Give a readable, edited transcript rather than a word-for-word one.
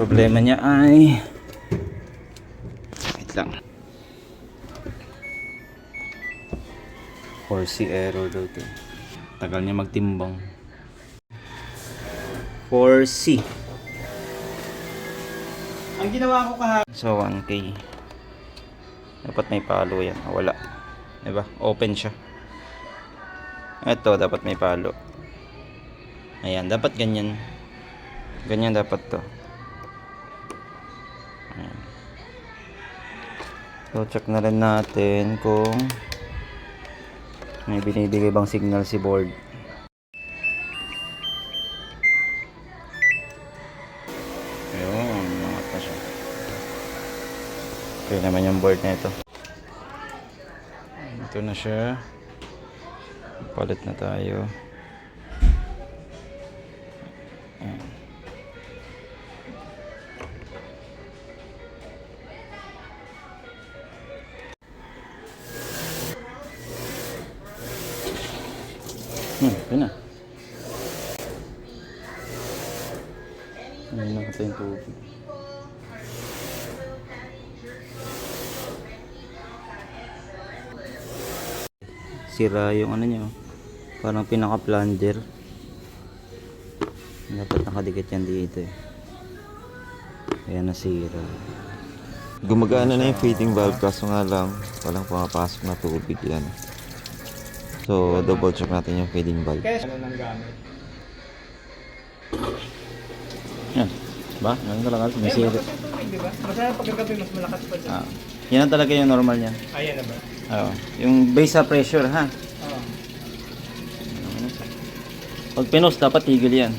problema niya ay wait lang, 4C error daw to. Tagal niya magtimbang. 4C. Ang ginawa ko kahapon. So 1K. Dapat may palo yan. Wala. Diba? Open siya. Ito dapat may palo. Ayan. Dapat ganyan. Ganyan dapat to. Ayan. So check na rin natin kung may binibigay bang signal si board. Ayun, umangat na siya. Okay naman yung board na ito. Ito na siya. Palit na tayo. Ayan. Ito na. Ayan na kasi yung tubig. Sira yung ano nyo. Parang pinaka-plunger. Dapat nakadikit yan dito eh. Kaya nasira. Gumagana na yung feeding valve kaso nga lang walang pumapasok na tubig yan. So double check natin yung feeding valve. Kaya ano nang gamit? Yan. Ba? Ganun talaga. May Eh, sira. malakas yung tubig, di ba? Masaya pagkagabi mas malakas pa dyan. Ah. Yan na talaga yung normal niya. Ayan na ba? Oo. Yung base sa pressure ha. Oo. Pag pinos dapat tigil yan.